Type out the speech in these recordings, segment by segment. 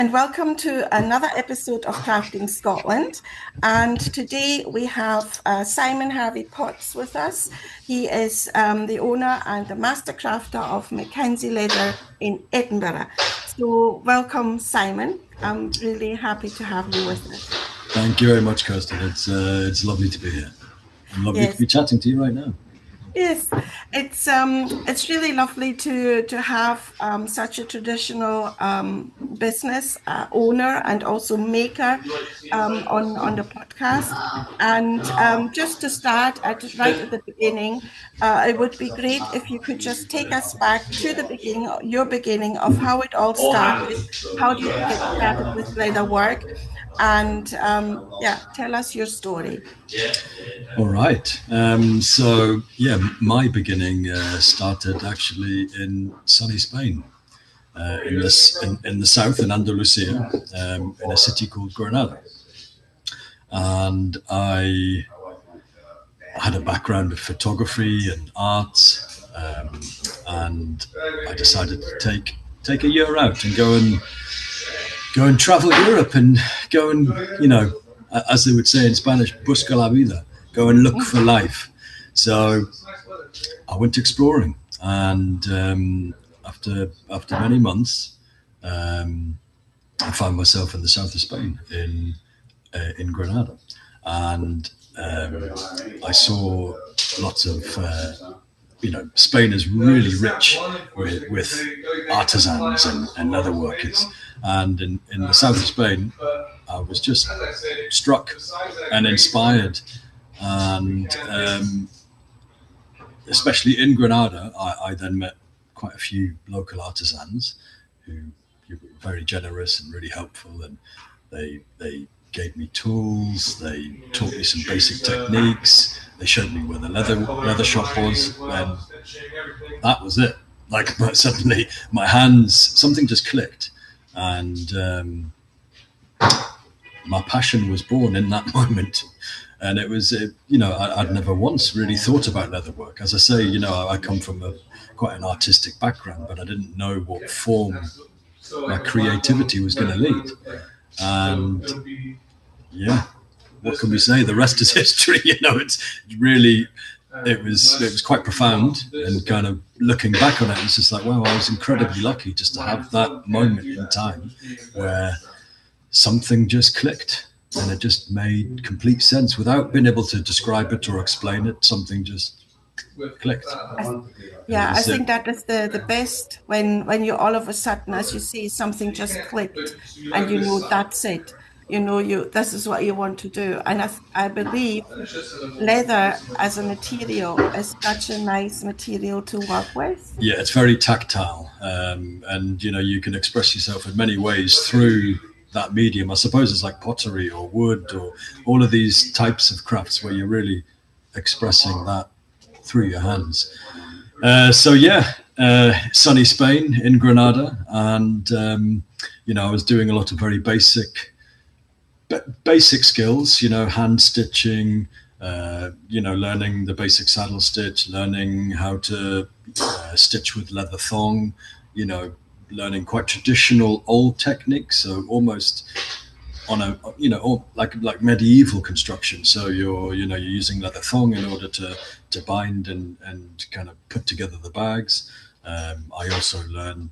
and welcome to another episode of Crafting Scotland. And today we have Simon Harvey Potts with us. He is the owner and the master crafter of Mackenzie Leather in Edinburgh. So welcome, Simon. I'm really happy to have you with us. Thank you very much, Kerstin. It's lovely to be here. And lovely to be chatting to you right now. Yes, it's really lovely to have such a traditional business owner and also maker on the podcast. And just to start right at the beginning, it would be great if you could just take us back to the beginning, your beginning of how it all started. How did you get started with leather work? And tell us your story. All right. My beginning started actually in sunny Spain, in the south, in Andalusia, in a city called Granada. And I had a background of photography and art, and I decided to take a year out and go and travel Europe and go and, as they would say in Spanish, busca la vida, go and look for life. So I went exploring, and after many months, I found myself in the south of Spain, in Granada, and I saw lots of. Spain is really rich with artisans and leather workers. And in the south of Spain, I was just struck and inspired. And especially in Granada, I then met quite a few local artisans who were very generous and really helpful. And they gave me tools, they taught me some basic techniques, they showed me where the leather shop was, and that was it. But suddenly my hands, something just clicked, and my passion was born in that moment. And it was, I'd never once really thought about leather work. As I say, I come from quite an artistic background, but I didn't know what form my creativity was going to lead. And what can we say? The rest is history. It's really, it was quite profound. And kind of looking back on it, it's just like, wow, I was incredibly lucky just to have that moment in time where something just clicked and it just made complete sense without being able to describe it or explain it. Something just clicked. I think that is the best when you all of a sudden, as you see, something just clicked and that's it. This is what you want to do. And I believe leather as a material is such a nice material to work with. Yeah, it's very tactile. And, you can express yourself in many ways through that medium. I suppose it's like pottery or wood or all of these types of crafts where you're really expressing that through your hands. Sunny Spain in Granada. And, I was doing a lot of very basic skills, hand stitching, learning the basic saddle stitch, learning how to stitch with leather thong, learning quite traditional old techniques. So almost on a, like medieval construction. So you're using leather thong in order to bind and kind of put together the bags. I also learned,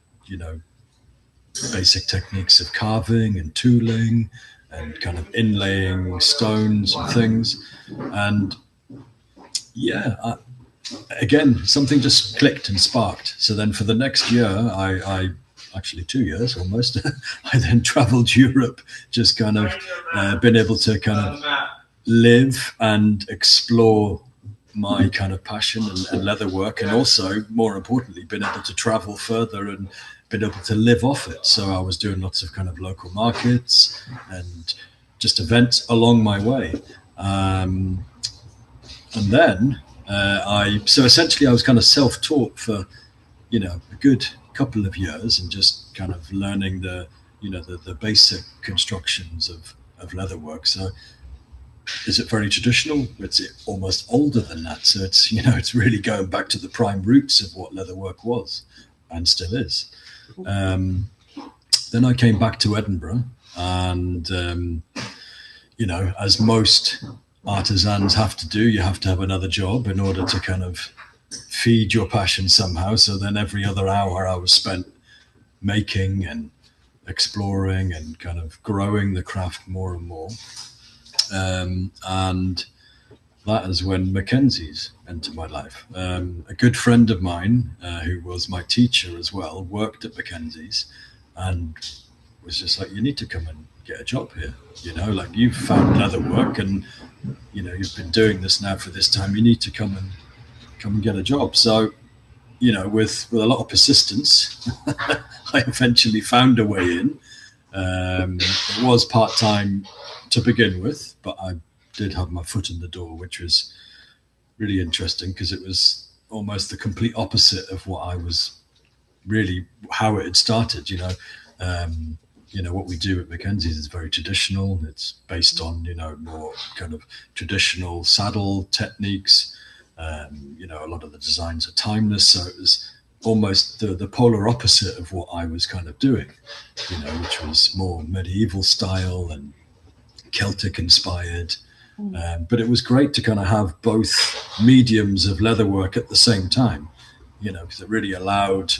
basic techniques of carving and tooling, and kind of inlaying stones and things. And again, something just clicked and sparked. So then for the next year, I actually 2 years almost, I then traveled Europe, just kind of been able to kind of live and explore my kind of passion and leather work, and also more importantly been able to travel further and been able to live off it. So I was doing lots of kind of local markets and just events along my way, and then so essentially I was kind of self-taught for a good couple of years, and just kind of learning the basic constructions of leather work. So is it very traditional? It's almost older than that. So it's, it's really going back to the prime roots of what leatherwork was and still is. then I came back to Edinburgh, and as most artisans have to do, you have to have another job in order to kind of feed your passion somehow. So then every other hour I was spent making and exploring and kind of growing the craft more and more. And that is when Mackenzie's entered my life. A good friend of mine, who was my teacher as well, worked at Mackenzie's and was just like, you need to come and get a job here. Like, you've found leather work and, you've been doing this now for this time. You need to come and get a job. So, with a lot of persistence, I eventually found a way in. It was part-time to begin with, but I did have my foot in the door, which was really interesting because it was almost the complete opposite of what I was really, how it had started. What we do at Mackenzie's is very traditional. It's based on, more kind of traditional saddle techniques. A lot of the designs are timeless. So it was almost the polar opposite of what I was kind of doing, which was more medieval style and Celtic inspired. But it was great to kind of have both mediums of leatherwork at the same time, because it really allowed,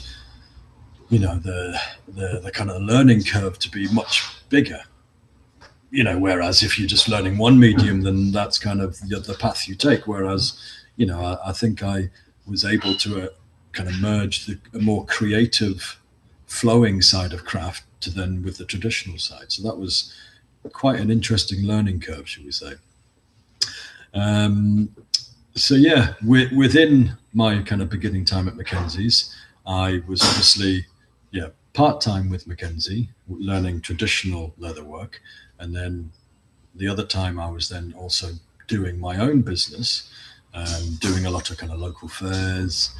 the kind of learning curve to be much bigger. Whereas if you're just learning one medium, then that's kind of the path you take. Whereas, I think I was able to kind of merge a more creative, flowing side of craft to then with the traditional side. So that was quite an interesting learning curve, should we say. So yeah, within my kind of beginning time at Mackenzie's, I was obviously, part-time with Mackenzie, learning traditional leatherwork. And then the other time I was then also doing my own business, doing a lot of kind of local fairs.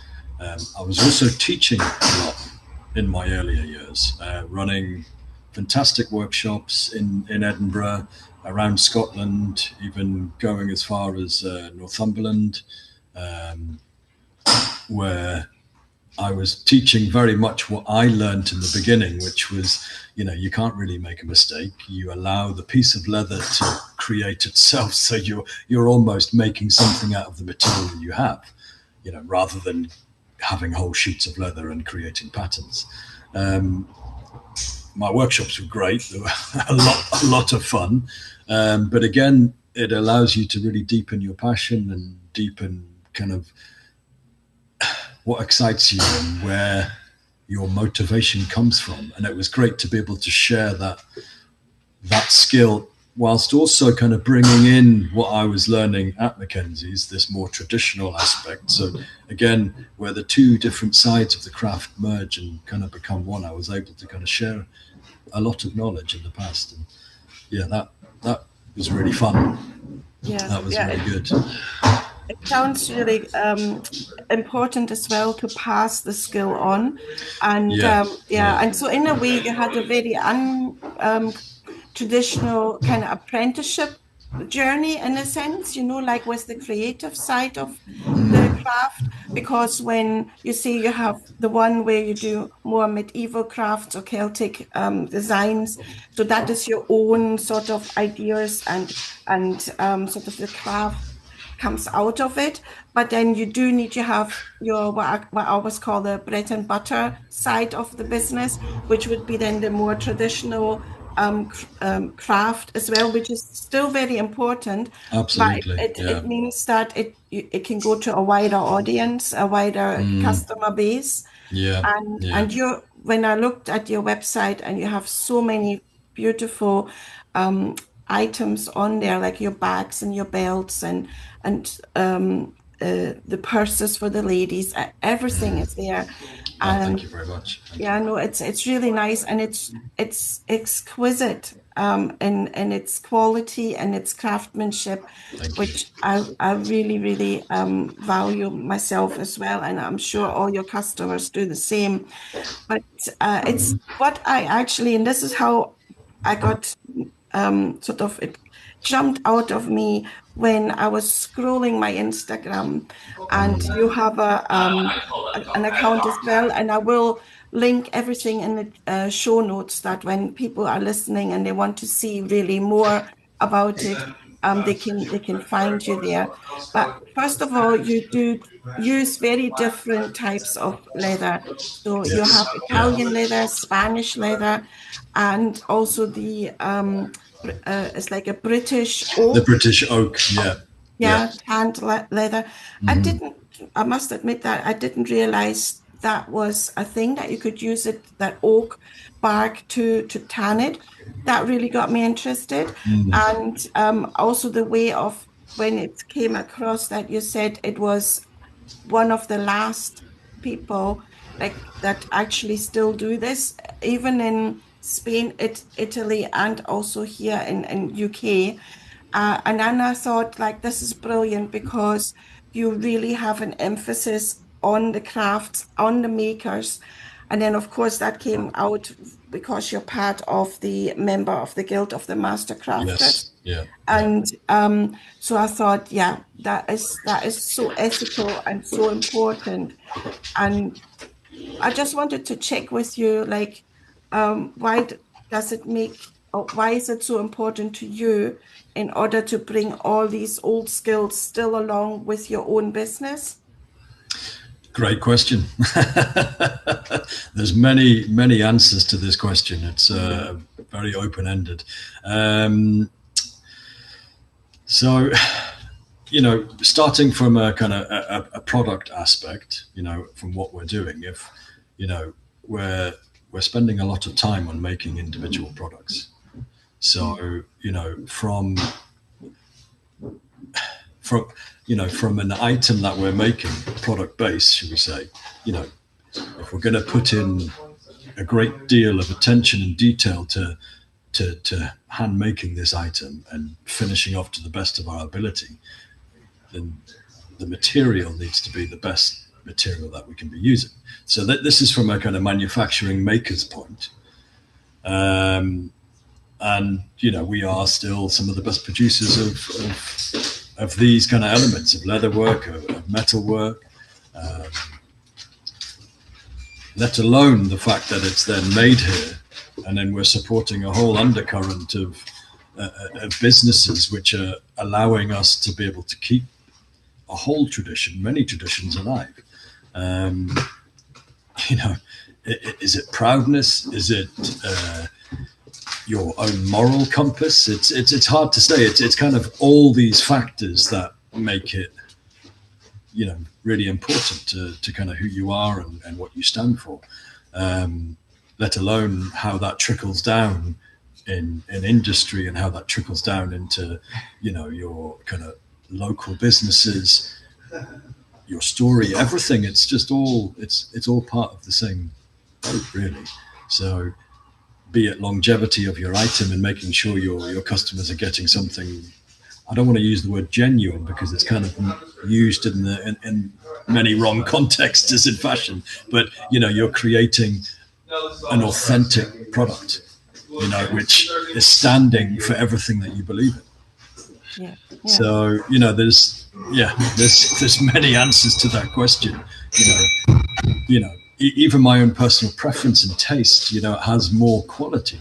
I was also teaching a lot in my earlier years, running fantastic workshops in Edinburgh, around Scotland, even going as far as Northumberland, where I was teaching very much what I learned in the beginning, which was, you can't really make a mistake. You allow the piece of leather to create itself. So you're almost making something out of the material you have, rather than having whole sheets of leather and creating patterns. My workshops were great. They were a lot of fun. But again, it allows you to really deepen your passion and deepen kind of what excites you and where your motivation comes from. And it was great to be able to share that skill whilst also kind of bringing in what I was learning at Mackenzie's, this more traditional aspect. So again, where the two different sides of the craft merge and kind of become one, I was able to kind of share a lot of knowledge in the past. And yeah, that was really fun. Yeah, that was really good. It sounds really important as well to pass the skill on, and and so in a way you had a very traditional kind of apprenticeship journey in a sense, like with the creative side of the craft, because when you say you have the one where you do more medieval crafts or Celtic designs, so that is your own sort of ideas and sort of the craft comes out of it, but then you do need to have your what I always call the bread and butter side of the business, which would be then the more traditional craft as well, which is still very important. Absolutely, but it means that it can go to a wider audience, a wider customer base. And you, when I looked at your website, and you have so many beautiful items on there, like your bags and your belts and the purses for the ladies. Everything is there. Thank you very much. No, it's really nice, and it's exquisite in its quality and its craftsmanship, which I really, really value myself as well, and I'm sure all your customers do the same. But it's what I actually, and this is how I got sort of, it jumped out of me when I was scrolling my Instagram, and you have an account as well, and I will link everything in the show notes, that when people are listening and they want to see really more about it, they can find you there. But first of all, you do use very different types of leather. So you Yes. have Yeah. Italian leather, Spanish leather, and also the it's like a British The oak. British oak. Yeah. Yeah. Yeah, tanned leather. I Hmm. didn't, I must admit that I didn't realize that was a thing, that you could use it, that oak bark to tan it. That really got me interested. Mm. And also the way of when it came across that you said it was one of the last people like that actually still do this, even in Spain, Italy, and also here in UK. And then I thought, like, this is brilliant because you really have an emphasis on the crafts, on the makers. And then, of course, that came out because you're part of the member of the Guild of the Master Crafters. Yes. Yeah. Yeah. And so I thought, yeah, that is so ethical and so important. And I just wanted to check with you, like, does it make, or why is it so important to you in order to bring all these old skills still along with your own business? Great question. There's many answers to this question. It's very open-ended. Um, so, starting from a kind of a product aspect, from what we're doing, if we're we're spending a lot of time on making individual products. So, from an item that we're making, product base, should we say, if we're going to put in a great deal of attention and detail to hand making this item and finishing off to the best of our ability, then the material needs to be the best material that we can be using. So this is from a kind of manufacturing maker's point. And we are still some of the best producers of these kind of elements of leather work, of metal work, let alone the fact that it's then made here, and then we're supporting a whole undercurrent of businesses which are allowing us to be able to keep a whole tradition, many traditions alive. Is it proudness? Is it your own moral compass? It's hard to say. It's kind of all these factors that make it, really important to kind of who you are and what you stand for. Let alone how that trickles down in industry and how that trickles down into, your kind of local businesses, your story, everything. It's just all it's all part of the same boat, really. So, be it longevity of your item and making sure your customers are getting something. I don't want to use the word genuine because it's kind of used in many wrong contexts as in fashion, but you're creating an authentic product, which is standing for everything that you believe in. Yeah. So there's many answers to that question. Even my own personal preference and taste, it has more quality.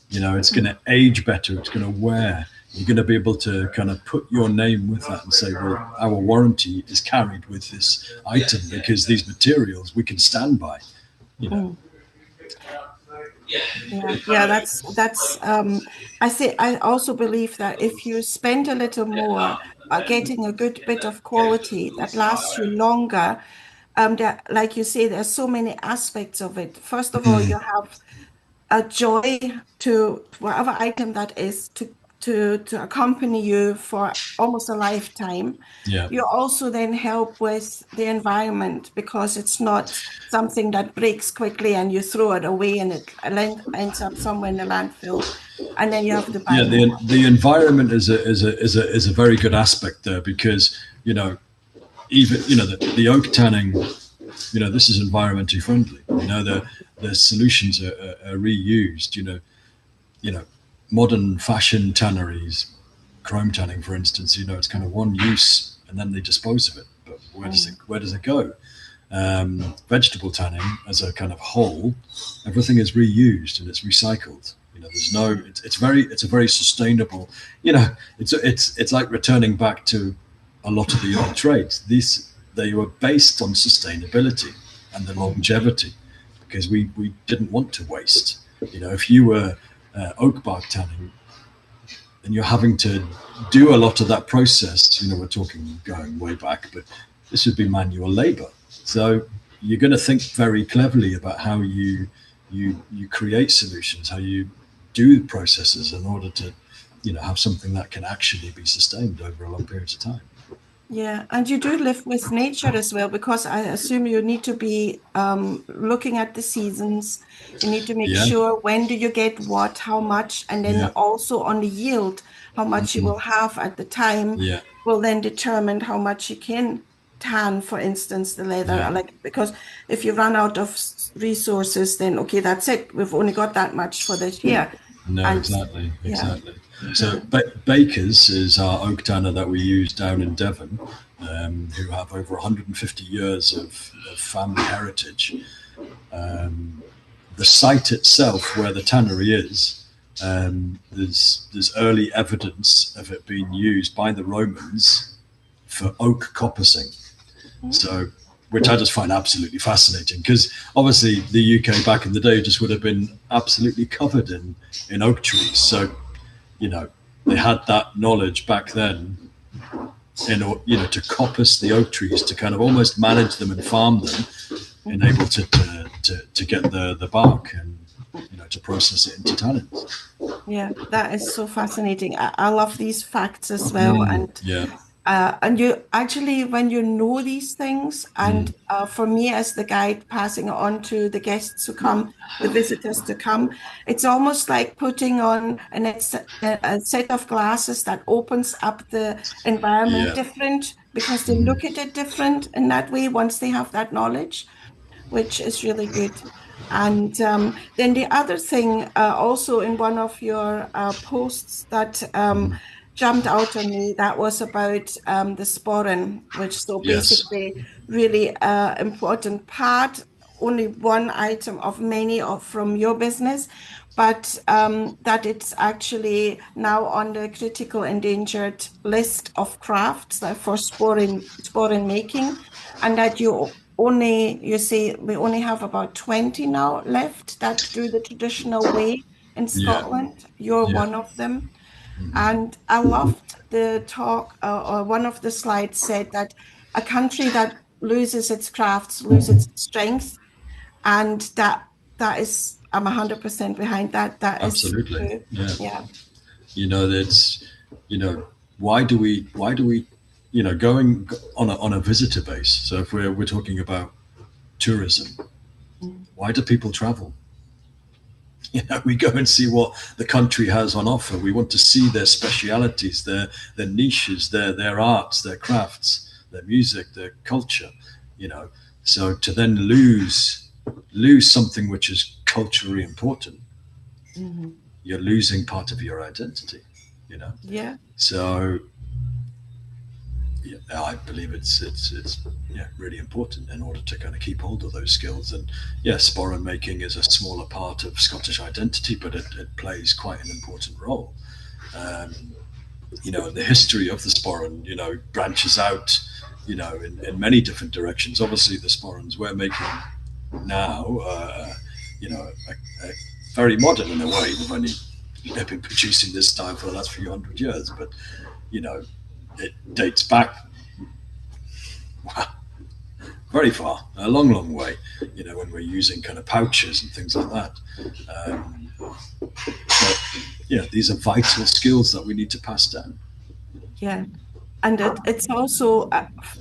It's going to age better. It's going to wear. You're going to be able to kind of put your name with that and say, well, our warranty is carried with this item because these materials we can stand by. Yeah, that's I also believe that if you spend a little more getting a good bit of quality that lasts you longer, that, like you say, there's so many aspects of it. First of all, you have a joy to whatever item that is to accompany you for almost a lifetime. Yeah. You also then help with the environment because it's not something that breaks quickly and you throw it away and it ends up somewhere in the landfill, and then you have to buy Yeah, more. the environment is a very good aspect there because even the oak tanning, this is environmentally friendly. The solutions are reused. Modern fashion tanneries, chrome tanning, for instance. It's kind of one use and then they dispose of it. But where does it go? vegetable tanning as a kind of whole, everything is reused and it's recycled. There's no. It's a very sustainable. It's like returning back to a lot of the old trades. They were based on sustainability and the longevity, because we didn't want to waste. If you were oak bark tanning, and you're having to do a lot of that process. We're talking going way back, but this would be manual labor. So you're going to think very cleverly about how you create solutions, how you do processes in order to have something that can actually be sustained over a long period of time. Yeah, and you do live with nature as well, because I assume you need to be looking at the seasons. You need to make Yeah, sure when do you get what, how much, and then yeah, also on the yield, how much you will have at the time yeah, will then determine how much you can tan, for instance, the leather. yeah. Like, because if you run out of resources, then okay, that's it. We've only got that much for this year. No, And exactly, yeah, exactly. So yeah. Baker's is our oak tanner that we use down in Devon, who have over 150 years of family heritage. The site itself, where the tannery is, there's early evidence of it being used by the Romans for oak coppicing. So, which I just find absolutely fascinating, because obviously the UK back in the day just would have been absolutely covered in oak trees. So, you know, they had that knowledge back then, to coppice the oak trees, to kind of almost manage them and farm them, and able to get the bark and to process it into tannins. Yeah, that is so fascinating. I love these facts as well. Yeah. And you actually, when you know these things, and for me as the guide, passing it on to the guests who come, the visitors to come, it's almost like putting on a set of glasses that opens up the environment Yeah. different, because they look at it different in that way once they have that knowledge, which is really good. And then the other thing, also in one of your posts that jumped out on me, that was about the sporran, which so Yes. basically really important part, only one item of many of from your business, but that it's actually now on the critical endangered list of crafts for sporran making, and that you say we only have about 20 now left that do the traditional way in Yeah. Scotland. You're Yeah. one of them. And I loved the talk, or one of the slides said that a country that loses its crafts loses its strength. And that is, I'm 100% behind that. That is Absolutely. true. Yeah. Yeah. That's, you know, why do we, going on a visitor base. So if we're talking about tourism, why do people travel? We go and see what the country has on offer. We want to see their specialities, their niches, their arts, their crafts, their music, their culture. You know, so to then lose something which is culturally important, Mhm. you're losing part of your identity. You know, Yeah. so yeah, I believe it's really important in order to kind of keep hold of those skills. And yes, sporran making is a smaller part of Scottish identity, but it plays quite an important role. Um, the history of the sporran, branches out, in many different directions. Obviously, the sporrans we're making now, are very modern in a way. They've been producing this style for the last few hundred years, but you know, it dates back very far, a long, long way, when we're using kind of pouches and things like that. But yeah, these are vital skills that we need to pass down. Yeah. And it's also,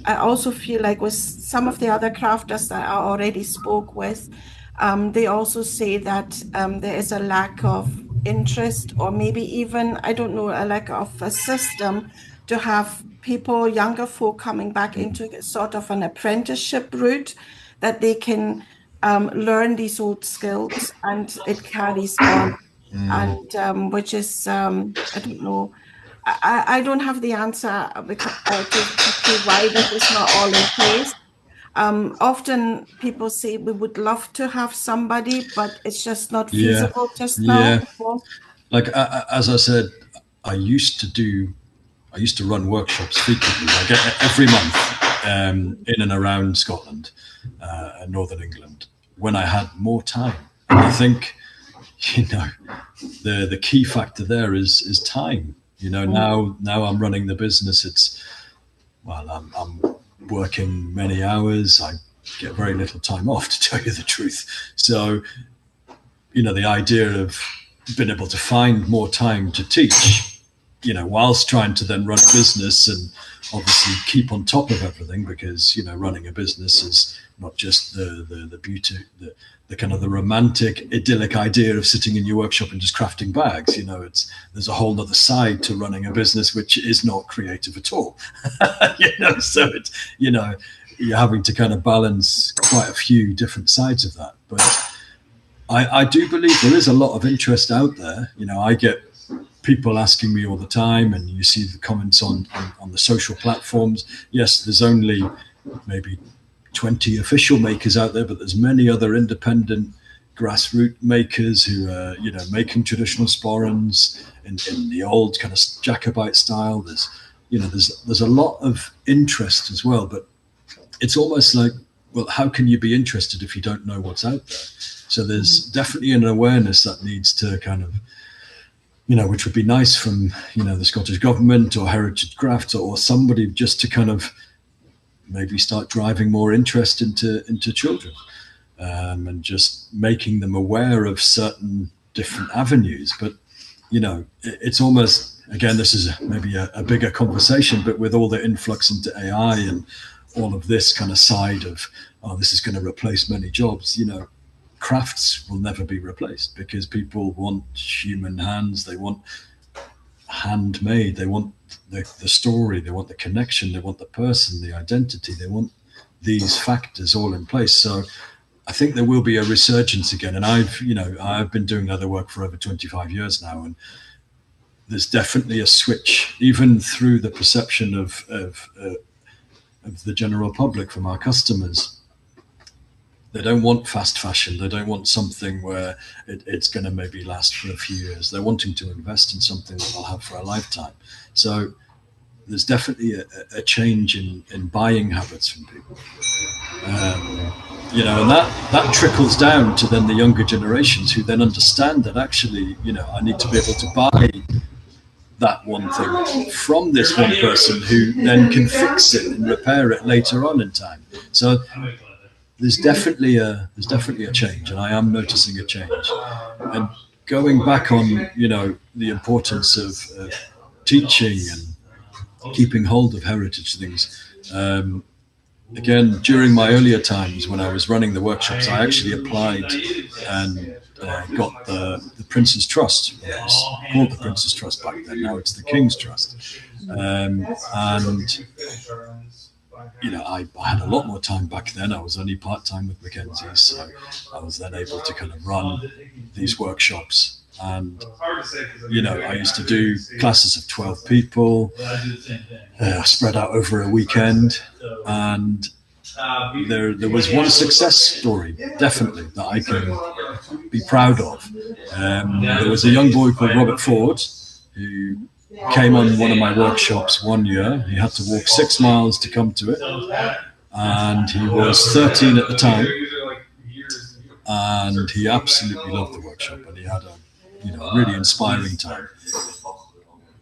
I also feel like with some of the other crafters that I already spoke with, they also say that there is a lack of interest, or maybe even, I don't know, a lack of a system to have people, younger folk, coming back into sort of an apprenticeship route, that they can learn these old skills and it carries on. And which is, I don't know, I don't have the answer, because, to why this is not all in place. Often people say we would love to have somebody, but it's just not Yeah, feasible just now. yeah. Like as I said, I used to run workshops frequently, like every month, in and around Scotland, and Northern England, when I had more time. And I think, you know, the key factor there is time. You know, now I'm running the business. I'm working many hours. I get very little time off, to tell you the truth. So, you know, the idea of being able to find more time to teach, you know, whilst trying to then run a business and obviously keep on top of everything, because, you know, running a business is not just the beauty, the kind of the romantic, idyllic idea of sitting in your workshop and just crafting bags. You know, there's a whole other side to running a business which is not creative at all. You know, so it's, you know, you're having to kind of balance quite a few different sides of that. But I do believe there is a lot of interest out there. You know, I get people asking me all the time, and you see the comments on the social platforms. Yes, there's only maybe 20 official makers out there, but there's many other independent grassroots makers who are, you know, making traditional sporrans in the old kind of Jacobite style. There's a lot of interest as well, but it's almost like, well, how can you be interested if you don't know what's out there? So there's definitely an awareness that needs to kind of, you know, which would be nice from, you know, the Scottish government or Heritage Crafts or somebody, just to kind of maybe start driving more interest into children, and just making them aware of certain different avenues. But, you know, it's almost, again, this is maybe a bigger conversation, but with all the influx into AI and all of this kind of side of, oh, this is going to replace many jobs, you know, crafts will never be replaced, because people want human hands, they want handmade, they want the story, they want the connection, they want the person, the identity, they want these factors all in place. So I think there will be a resurgence again. And I've been doing leather work for over 25 years now, and there's definitely a switch, even through the perception of the general public, from our customers. They don't want fast fashion. They don't want something where it's going to maybe last for a few years. They're wanting to invest in something that they'll have for a lifetime. So there's definitely a change in buying habits from people. You know, and that trickles down to then the younger generations, who then understand that actually, you know, I need to be able to buy that one thing from this one person who then can fix it and repair it later on in time. So there's definitely a change, and I am noticing a change. And going back on, you know, the importance of teaching and keeping hold of heritage things. Again, during my earlier times when I was running the workshops, I actually applied and got the Prince's Trust. It was called the Prince's Trust back then. Now it's the King's Trust. And you know, I had a lot more time back then. I was only part-time with Mackenzie, so I was then able to kind of run these workshops. And, you know, I used to do classes of 12 people, spread out over a weekend. And there was one success story, definitely, that I can be proud of. There was a young boy called Robert Ford who came on one of my workshops one year. He had to walk 6 miles to come to it, and he was 13 at the time, and he absolutely loved the workshop, and he had a really inspiring time.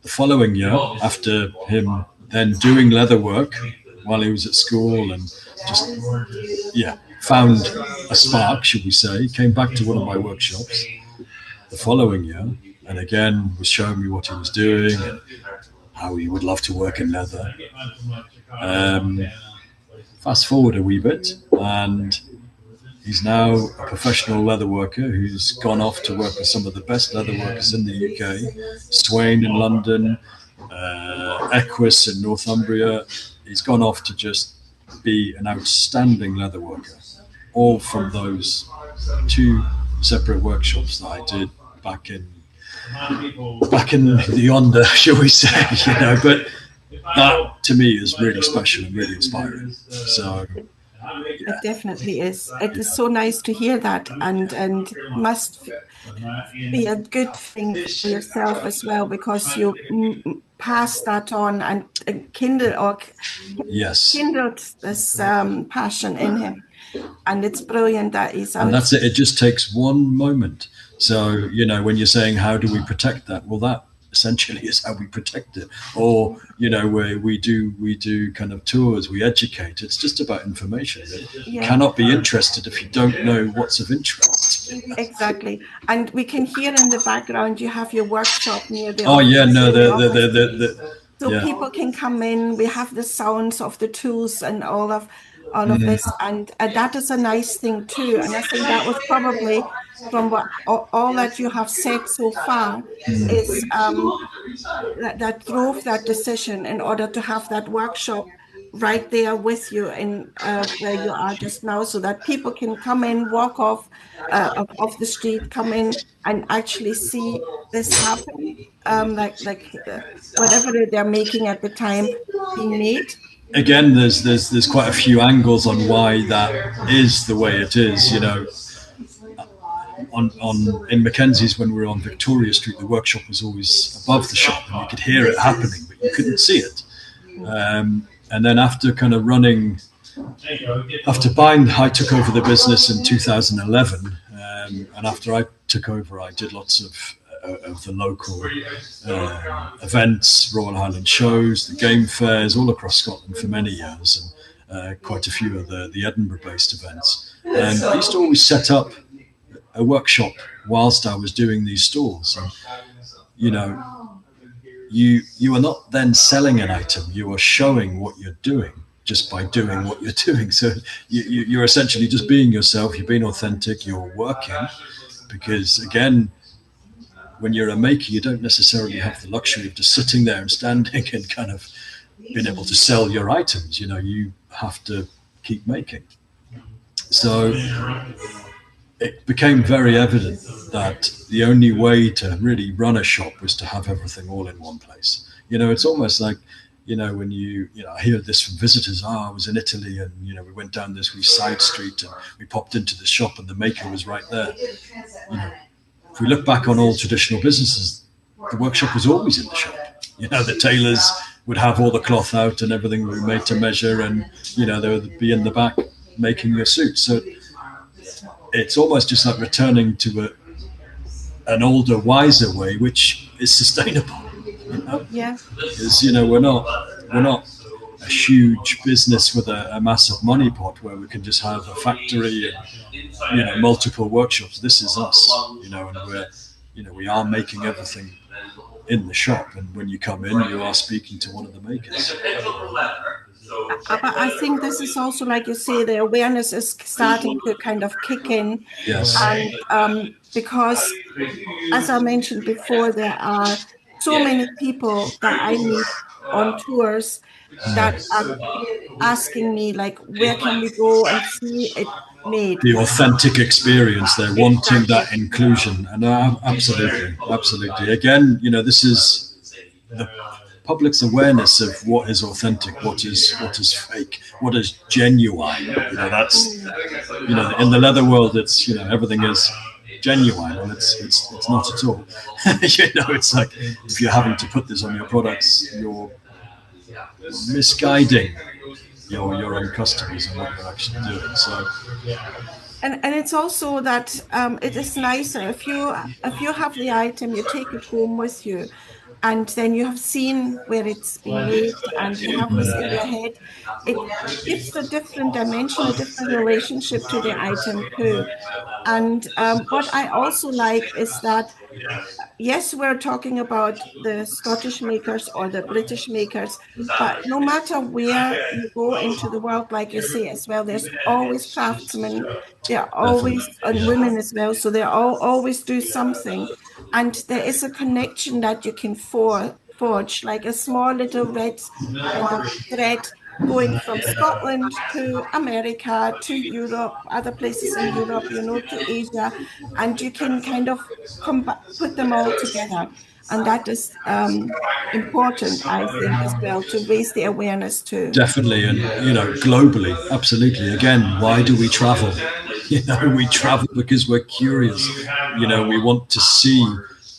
The following year, after him then doing leather work while he was at school and just found a spark, should we say, he came back to one of my workshops the following year, and again was showing me what he was doing and how he would love to work in leather. Fast forward a wee bit, and he's now a professional leather worker who's gone off to work with some of the best leather workers in the UK, Swain in London, Equus in Northumbria. He's gone off to just be an outstanding leather worker, all from those 2 separate workshops that I did back in the yonder, shall we say, you know. But that to me is really special and really inspiring. So It definitely is. It is so nice to hear that, and must be a good thing for yourself as well, because you pass that on and Yes. kindled this passion in him, and it's brilliant that he's And out. that's it. It just takes one moment. So, when you're saying, how do we protect that? Well, that essentially is how we protect it. Or, where we do kind of tours, we educate. It's just about information. You Yeah, cannot be interested if you don't know what's of interest. exactly. And we can hear in the background you have your workshop near the Oh yeah, office, no, in the office. So yeah. people can come in. We have the sounds of the tools and all of Mm, this, and that is a nice thing too. And I think that was probably from what all that you have said so far is that drove that decision in order to have that workshop right there with you in where you are just now, so that people can come in, walk off the street, come in and actually see this happen, whatever they're making at the time being made. Again, there's quite a few angles on why that is the way it is. On in Mackenzie's, when we were on Victoria Street, the workshop was always above the shop, and you could hear it happening, but you couldn't see it. And then after kind of running, after buying, I took over the business in 2011, and after I took over, I did lots of the local events, Royal Highland shows, the game fairs, all across Scotland for many years, and quite a few of the Edinburgh-based events. And I used to always set up a workshop whilst I was doing these stalls. And, you are not then selling an item; you are showing what you're doing just by doing what you're doing. So you're essentially just being yourself. You're being authentic. You're working, because again, when you're a maker, you don't necessarily have the luxury of just sitting there and standing and kind of being able to sell your items. You have to keep making. So it became very evident that the only way to really run a shop was to have everything all in one place. It's almost like, when I hear this from visitors. I was in Italy, and we went down this wee side street, and we popped into the shop, and the maker was right there. If we look back on all traditional businesses, the workshop was always in the shop. The tailors would have all the cloth out, and everything would be made to measure, and they would be in the back making your suit. So it's almost just like returning to an older, wiser way, which is sustainable. Yeah. Because we're not a huge business with a massive money pot where we can just have a factory and multiple workshops. This is us, and we are making everything in the shop. And when you come in, you are speaking to one of the makers. But I think this is also, like you say, the awareness is starting to kind of kick in. Yes. And because, as I mentioned before, there are so many people that I meet on tours that are asking me, like, where can we go and see it made? The authentic experience. They're wanting Exactly. that inclusion, and absolutely. Again, this is the public's awareness of what is authentic, what is fake, what is genuine. That's in the leather world, it's everything is genuine, and it's not at all. It's like, if you're having to put this on your products, you're misguiding your own customers and what you're actually doing. So And it's also that it is nicer if you have the item, you take it home with you, and then you have seen where it's been made, and you have this in your head. It gives a different dimension, a different relationship to the item too. And what I also like is that, yes, we're talking about the Scottish makers or the British makers, but no matter where you go into the world, like you say as well, there's always craftsmen, there are definitely, always, and women as well, so they all always do something. And there is a connection that you can forge, like a small little red kind of thread going from Scotland to America to Europe, other places in Europe, to Asia, and you can kind of put them all together. And that is important, I think, as well, to raise the awareness too. Definitely. And, globally, absolutely. Again, why do we travel? We travel because we're curious. We want to see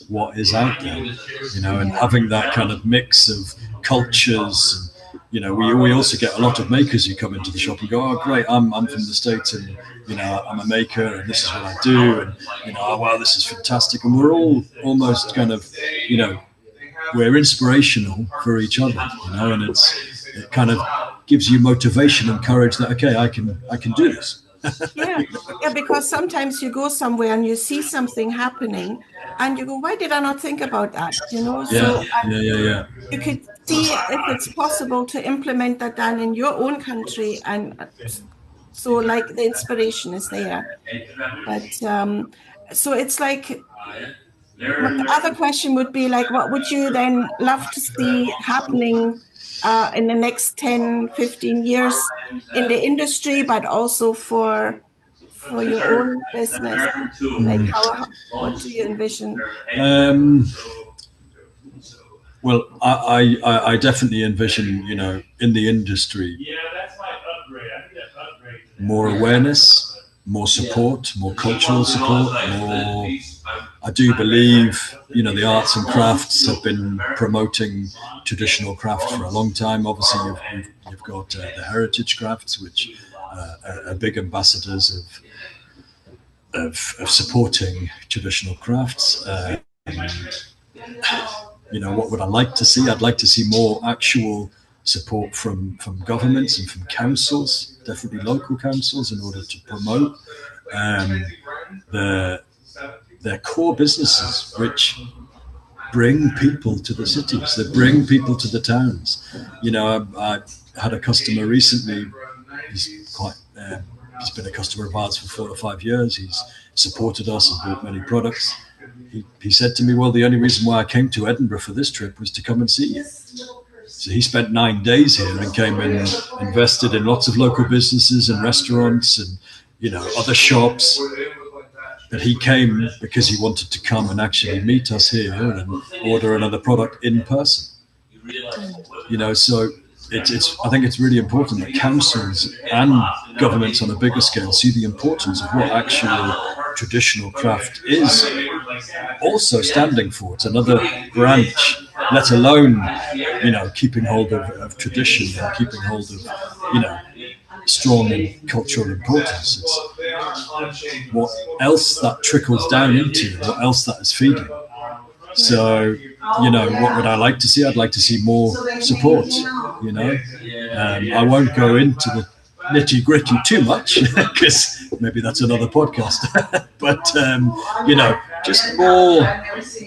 what is out there, and having that kind of mix of cultures. And, we also get a lot of makers who come into the shop and go, oh, great, I'm from the States and, I'm a maker and this is what I do. And, oh, wow, this is fantastic. And we're all almost kind of, we're inspirational for each other, and it kind of gives you motivation and courage that, okay, I can do this. Yeah, because sometimes you go somewhere and you see something happening and you go, why did I not think about that? So you could see if it's possible to implement that then in your own country. And so like the inspiration is there. But so it's like, the other question would be like, what would you then love to see happening in the next 10, 15 years in the industry, but also for your own business? Like what do you envision? Well, I definitely envision, in the industry, more awareness, more support, more cultural support, more. I do believe, the arts and crafts have been promoting traditional craft for a long time. Obviously, you've got the heritage crafts, which are big ambassadors of supporting traditional crafts. What would I like to see? I'd like to see more actual support from governments and from councils, definitely local councils, in order to promote their core businesses, which bring people to the cities, they bring people to the towns. I had a customer recently. He's been a customer of ours for 4 or 5 years. He's supported us and bought many products. He said to me, well, the only reason why I came to Edinburgh for this trip was to come and see you. So he spent 9 days here and came and invested in lots of local businesses and restaurants and, other shops. But he came because he wanted to come and actually meet us here and order another product in person. So I think it's really important that councils and governments on a bigger scale see the importance of what actual traditional craft is also standing for. It's another branch, let alone, keeping hold of tradition and keeping hold of, strong cultural importance. It's what else that trickles down into, what else that is feeding. So, what would I like to see? I'd like to see more support, I won't go into the nitty gritty too much because maybe that's another podcast, but, just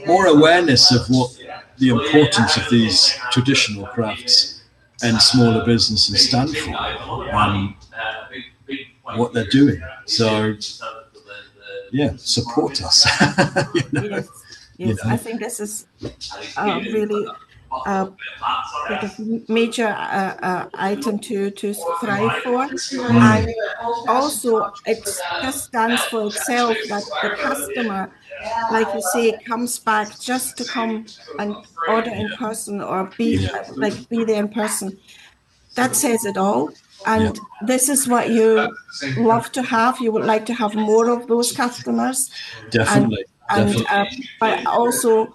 more awareness of what the importance of these traditional crafts and smaller businesses stand for and what they're doing. So, support us. Yes. I think this is really sort of major item to strive for. And also it just stands for itself that the customer, like you say, comes back just to come and order in person or be there in person. That says it all. And this is what you love to have. You would like to have more of those customers. Definitely. But also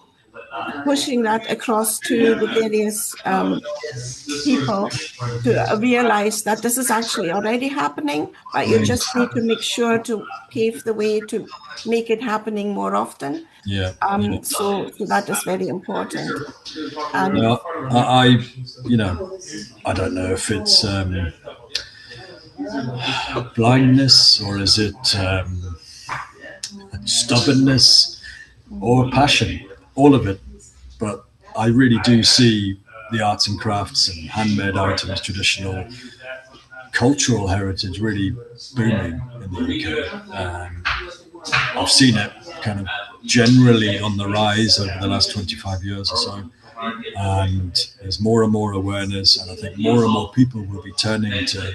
pushing that across to the various people to realize that this is actually already happening, but you just need to make sure to pave the way to make it happening more often. So that is very important. I don't know if it's blindness or is it stubbornness or passion, all of it. But I really do see the arts and crafts and handmade items, traditional cultural heritage really booming in the UK. I've seen it kind of generally on the rise over the last 25 years or so. And there's more and more awareness, and I think more and more people will be turning to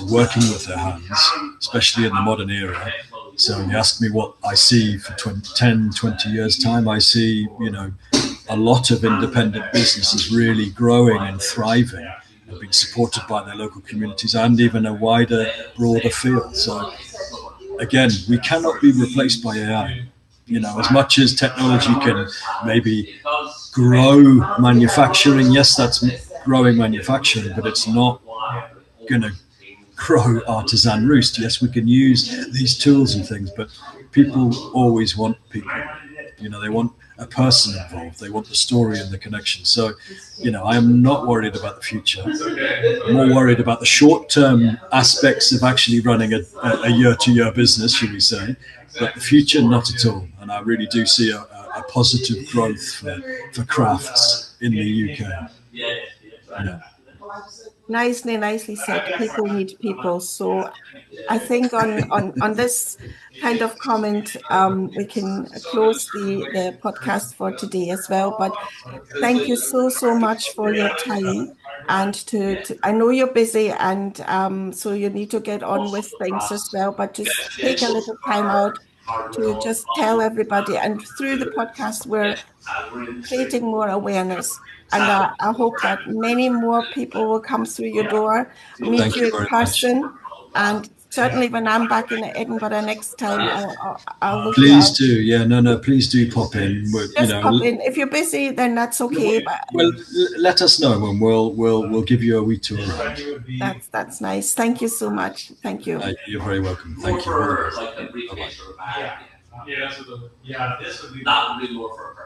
working with their hands, especially in the modern era. So you ask me what I see for 10, 20 years' time, I see, a lot of independent businesses really growing and thriving and being supported by their local communities and even a wider, broader field. So again, we cannot be replaced by AI. You know, as much as technology can maybe grow manufacturing, yes, that's growing manufacturing, but it's not going to grow artisan roost. Yes, we can use these tools and things, but people always want people. You know, they want a person involved. They want the story and the connection. So, you know, I am not worried about the future. I'm more worried about the short-term aspects of actually running a year-to-year business, should we say. But the future, not at all. And I really do see a positive growth for crafts in the UK. Yeah. Nicely said. People need people. So I think on this kind of comment, we can close the podcast for today as well. But thank you so much for your time. And to I know you're busy, and so you need to get on with things as well. But just take a little time out to just tell everybody. And through the podcast, we're creating more awareness. And I hope that many more people will come through your door, meet Thank you you in very much. person. And certainly when I'm back in Edinburgh next time, I'll look you Please out. do. Yeah, no, please do pop in. You Just know, pop in. If you're busy, then that's okay. But well, let us know and we'll give you a wee tour around. that's nice. Thank you so much. Thank you. You're very welcome. Thank you. All the best. Bye-bye.